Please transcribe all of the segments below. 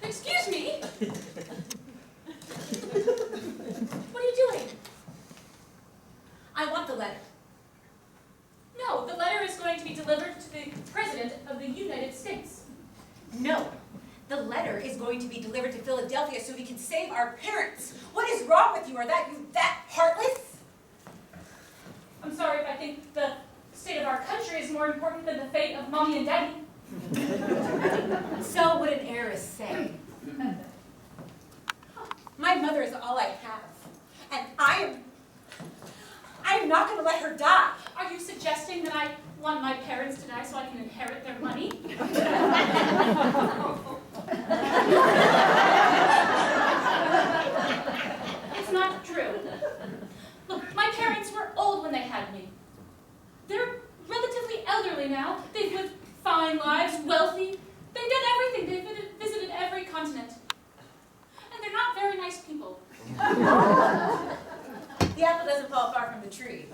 Excuse me? What are you doing? I want the letter. No, the letter is going to be delivered to the President of the United States. No. The letter is going to be delivered to Philadelphia so we can save our parents. What is wrong with you? Are you that heartless? I'm sorry if I think the state of our country is more important than the fate of Mommy and Daddy. So would an heiress say. My mother is all I have. And I am not going to let her die. Are you suggesting that I want my parents to die so I can inherit their money? It's not true. Look, my parents were old when they had me. They're relatively elderly now. They've lived fine lives, wealthy. They've done everything. They've visited every continent. And they're not very nice people. The apple doesn't fall far from the tree.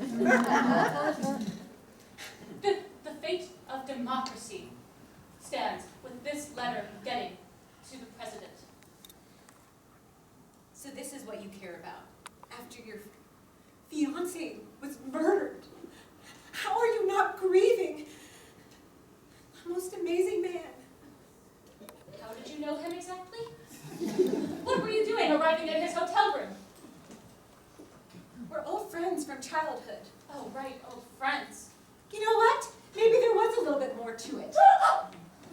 The fate of democracy stands with this letter getting to the President. So this is what you care about. After your fiancé was murdered, how are you not grieving? The most amazing man. How did you know him exactly? What were you doing arriving at his hotel room? We're old friends from childhood. Oh, right, old friends. You know what? Maybe there was a little bit more to it.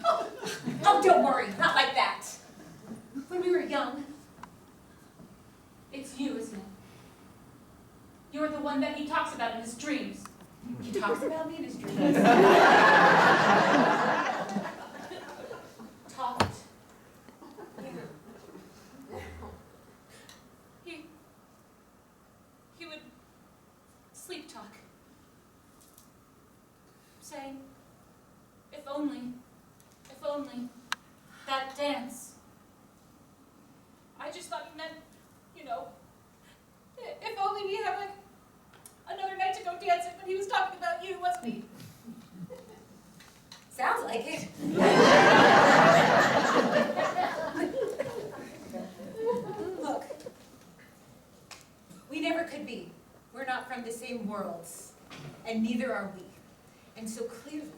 Oh, don't worry, not like that. When we were young. It's you, isn't it? You're the one that he talks about in his dreams. He talks about me in his dreams. Talked. He would sleep talk. Saying, if only that dance. I just thought you meant, if only we had another night to go dancing, but he was talking about you, wasn't he? Sounds like it. Look, we never could be. We're not from the same worlds, and neither are we. And so clearly,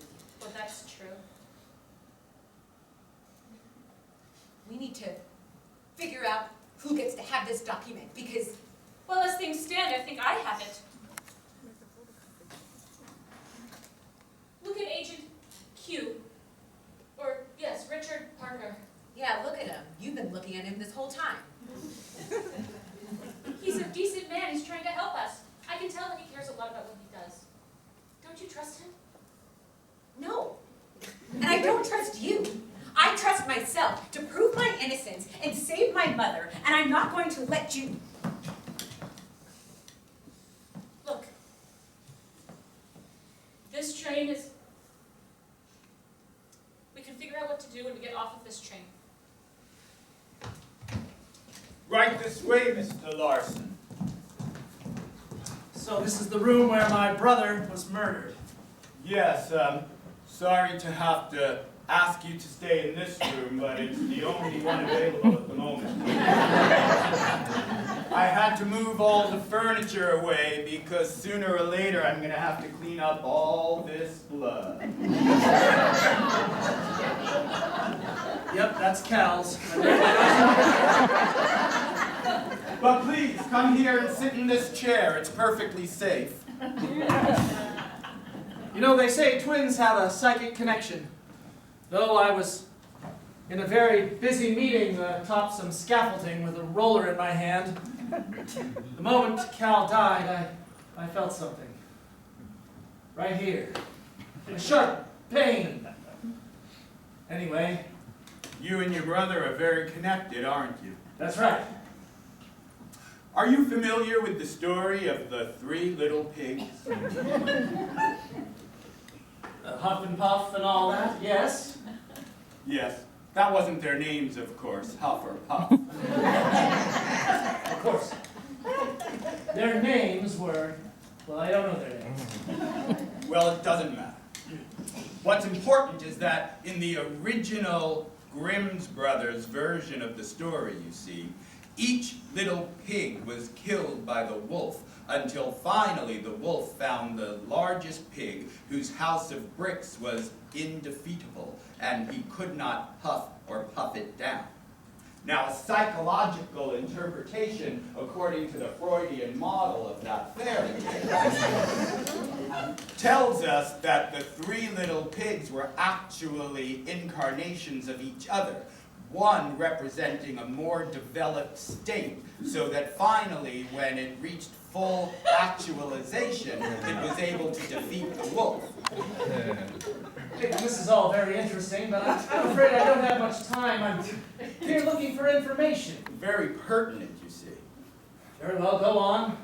Well, that's true. we need to figure out who gets to have this document, because, Well, as things stand, I think I have it. Look at Agent Q. Or, yes, Richard Parker. yeah, look at him. You've been looking at him this whole time. He's a decent man. He's trying to help us. I can tell that he cares a lot about what he does. Don't you trust him? No. And I don't trust you. I trust myself to prove my innocence and save my mother, and I'm not going to let you. Look. This train is... We can figure out what to do when we get off of this train. Right this way, Mr. Larson. So this is the room where my brother was murdered. Yes, sorry to have to ask you to stay in this room, but it's the only one available at the moment. I had to move all the furniture away because sooner or later I'm going to have to clean up all this blood. Yep, that's Cal's. But please, come here and sit in this chair. It's perfectly safe. You know, they say twins have a psychic connection. Though I was in a very busy meeting atop some scaffolding with a roller in my hand. The moment Cal died, I felt something. Right here. A sharp pain. Anyway. You and your brother are very connected, aren't you? That's right. Are you familiar with the story of the 3 little pigs? Huff and Puff and all that, yes? Yes. That wasn't their names, of course. Huff or Puff. Of course. Their names were, well, I don't know their names. Well, it doesn't matter. What's important is that in the original Grimm's Brothers version of the story, you see, each little pig was killed by the wolf until finally the wolf found the largest pig whose house of bricks was indefeatable and he could not huff or puff it down. Now, a psychological interpretation, according to the Freudian model of that fairy tale, tells us that the 3 little pigs were actually incarnations of each other, one representing a more developed state, so that finally, when it reached full actualization, it was able to defeat the wolf. This is all very interesting, but I'm afraid I don't have much time. I'm here looking for information. Very pertinent, you see. Very well, go on.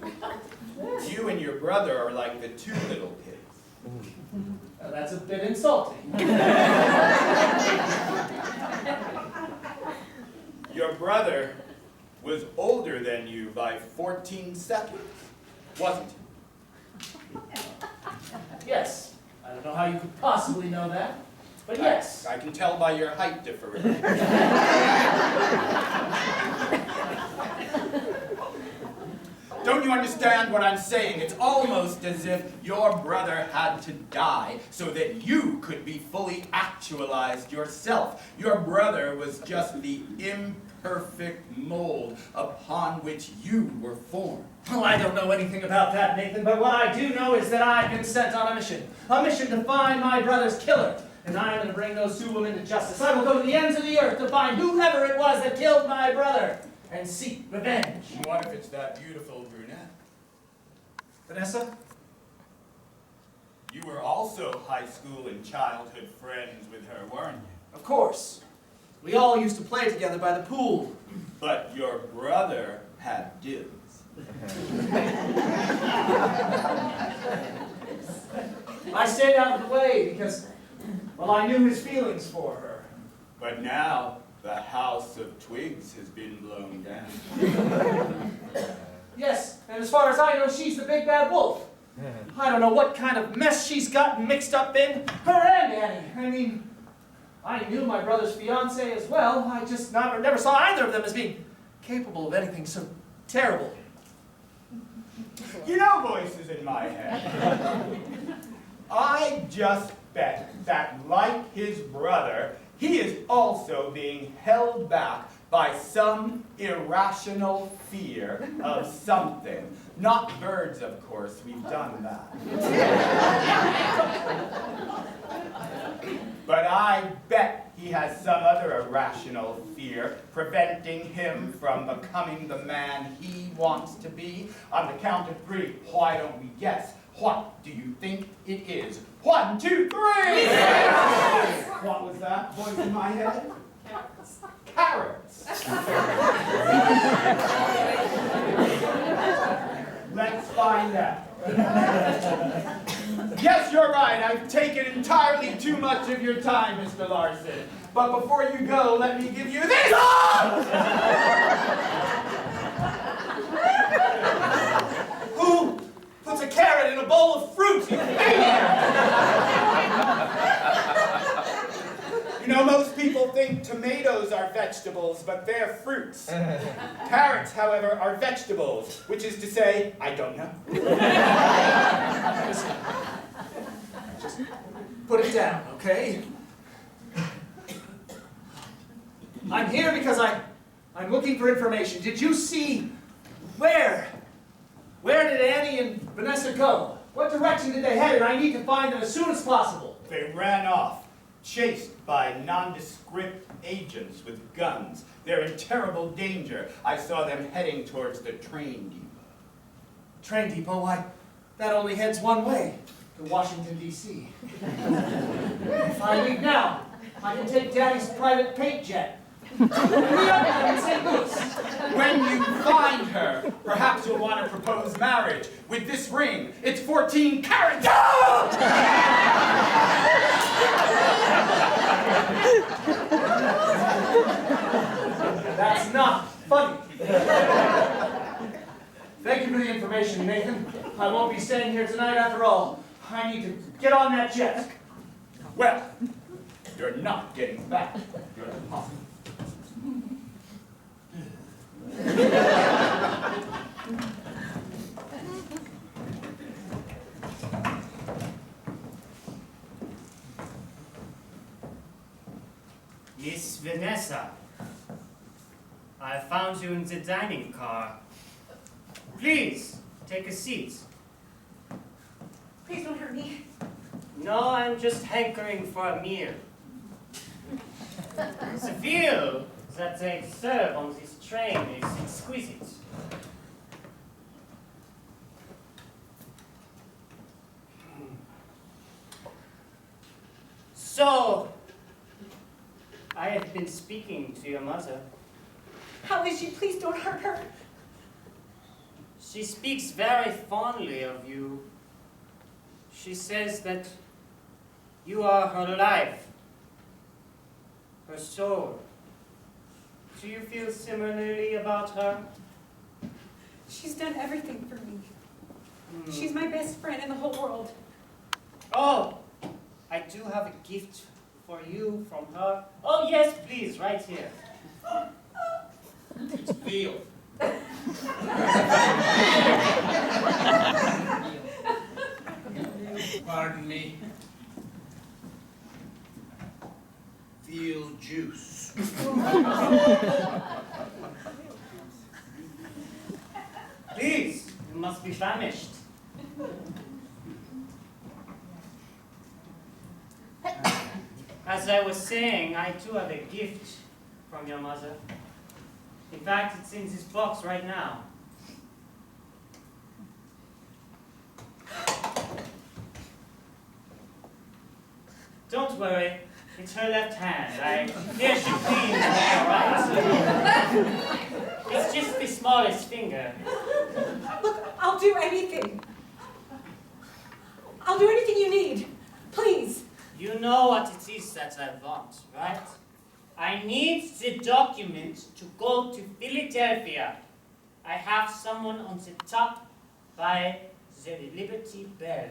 You and your brother are like the 2 little pigs. That's a bit insulting. Your brother was older than you by 14 seconds, wasn't he? Yes. I don't know how you could possibly know that, but yes. I can tell by your height difference. Don't you understand what I'm saying? It's almost as if your brother had to die so that you could be fully actualized yourself. Your brother was just the imperfect mold upon which you were formed. Well, I don't know anything about that, Nathan, but what I do know is that I've been sent on a mission to find my brother's killer, and I'm going to bring those 2 women to justice. I will go to the ends of the earth to find whoever it was that killed my brother and seek revenge. What if it's that beautiful brunette? Vanessa? You were also high school and childhood friends with her, weren't you? Of course. We all used to play together by the pool. But your brother had dibs. I stayed out of the way because, well, I knew his feelings for her. But now, the house of twigs has been blown down. Yes, and as far as I know, she's the big bad wolf. I don't know what kind of mess she's gotten mixed up in. Her and Annie. I mean, I knew my brother's fiancée as well. I just never saw either of them as being capable of anything so terrible. You know voices in my head. I just bet that, like his brother, he is also being held back by some irrational fear of something. Not birds, of course, we've done that. But I bet he has some other irrational fear preventing him from becoming the man he wants to be. On the count of 3, why don't we guess? What do you think it is? 1, 2, 3! Yes! What was that voice in my head? Carrots. Let's find out. Yes, you're right. I've taken entirely too much of your time, Mr. Larson. But before you go, let me give you this. Who puts a carrot in a bowl of fruit? You know, most people think tomatoes are vegetables, but they're fruits. Carrots, however, are vegetables, which is to say, I don't know. Just put it down, okay? I'm here because I'm looking for information. Did you see where did Annie and Vanessa go? What direction did they head? And I need to find them as soon as possible. They ran off. chased by nondescript agents with guns. They're in terrible danger. I saw them heading towards the train depot. Train depot? Why, that only heads one way, to Washington, D.C. If I leave now, I can take Daddy's private paint jet. We are in St. Louis. When you find her, perhaps you'll want to propose marriage with this ring. It's 14 carats. That's not funny. Thank you for the information, Nathan. I won't be staying here tonight after all. I need to get on that jet. Well, you're not getting back. You're not. Miss Vanessa, I found you in the dining car. Please, take a seat. Please don't hurt me. No, I'm just hankering for a meal. The veal that they serve on this train is exquisite. So, I have been speaking to your mother. How is she? Please don't hurt her. She speaks very fondly of you. She says that you are her life, her soul. Do you feel similarly about her? She's done everything for me. She's my best friend in the whole world. Oh, I do have a gift for you from her. Oh yes, please, right here. It's veal. Pardon me. Veal juice. Please, you must be famished. As I was saying, I too have a gift from your mother. In fact, it's in this box right now. Don't worry, it's her left hand. I fear she cleans her right. It's just the smallest finger. Look, I'll do anything. I'll do anything you need. Please. You know what it is that I want, right? I need the document to go to Philadelphia. I have someone on the top by the Liberty Bell.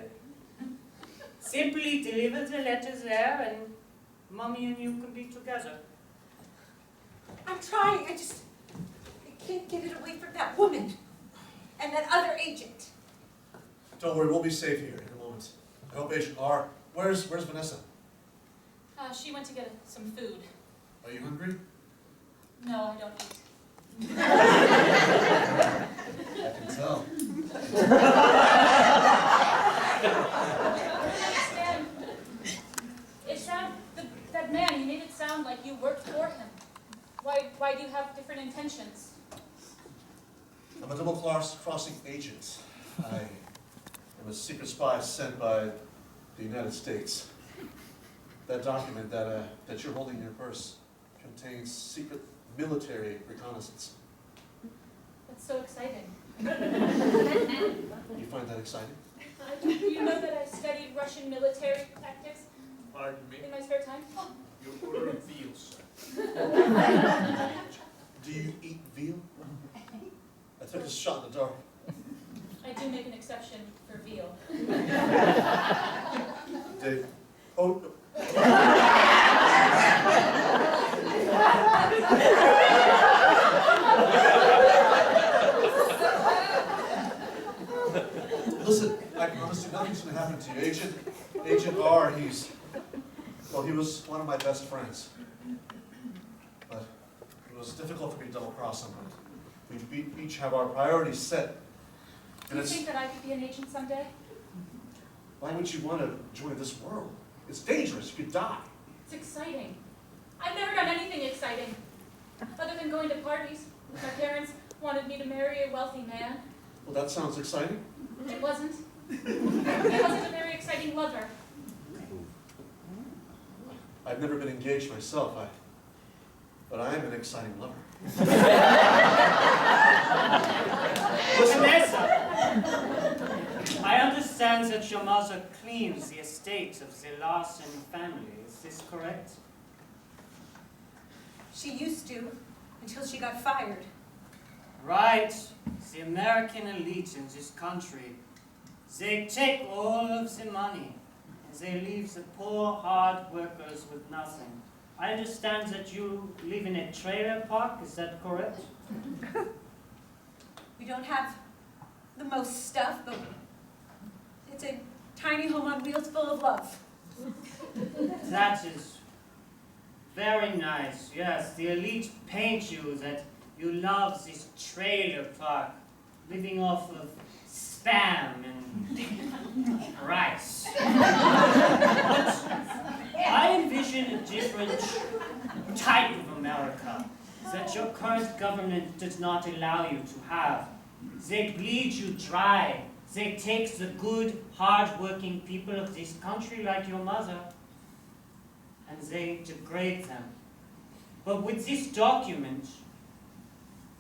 Simply deliver the letter there and Mommy and you can be together. I'm trying. I can't get it away from that woman and that other agent. Don't worry, we'll be safe here in a moment. I hope HR. Where's Vanessa? She went to get some food. Are you hungry? No, I don't eat. I can tell. That man, he made it sound like you worked for him. Why do you have different intentions? I'm a double-crossing agent. I am a secret spy sent by the United States. That document that you're holding in your purse contains secret military reconnaissance. That's so exciting. You find that exciting? You know that I studied Russian military tactics Pardon me. in my spare time? Oh. You order veal, sir. Do you eat veal? I took a shot in the dark. I do make an exception for veal. Dave. Oh. Listen, I promise you nothing's going to happen to you. Agent R, he was one of my best friends. But it was difficult for me to double-cross him. We each have our priorities set. Do you think that I could be an agent someday? Why would you want to join this world? It's dangerous. You could die. It's exciting. I've never done anything exciting, other than going to parties. My parents wanted me to marry a wealthy man. Well, that sounds exciting. It wasn't. I wasn't a very exciting lover. I've never been engaged myself, but I am an exciting lover. Vanessa, I understand that your mother cleans the estate of the Larson family. Is this correct? She used to, until she got fired. Right. The American elite in this country, they take all of the money and they leave the poor, hard workers with nothing. I understand that you live in a trailer park, is that correct? We don't have the most stuff, but it's a tiny home on wheels full of love. That is very nice. Yes, the elite paint you that you love this trailer park, living off of spam and rice. But I envision a different type of America that your current government does not allow you to have. They bleed you dry. They take the good, hard-working people of this country like your mother, and they degrade them. But with this document,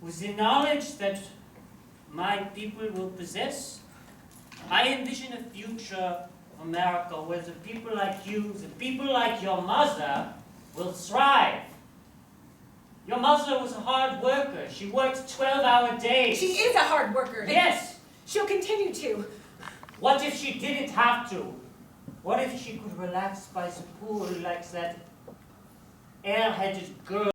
with the knowledge that my people will possess, I envision a future of America where the people like you, the people like your mother, will thrive. Your mother was a hard worker. She worked 12-hour days. She is a hard worker. and Yes. She'll continue to. What if she didn't have to? What if she could relax by the pool like that airheaded girl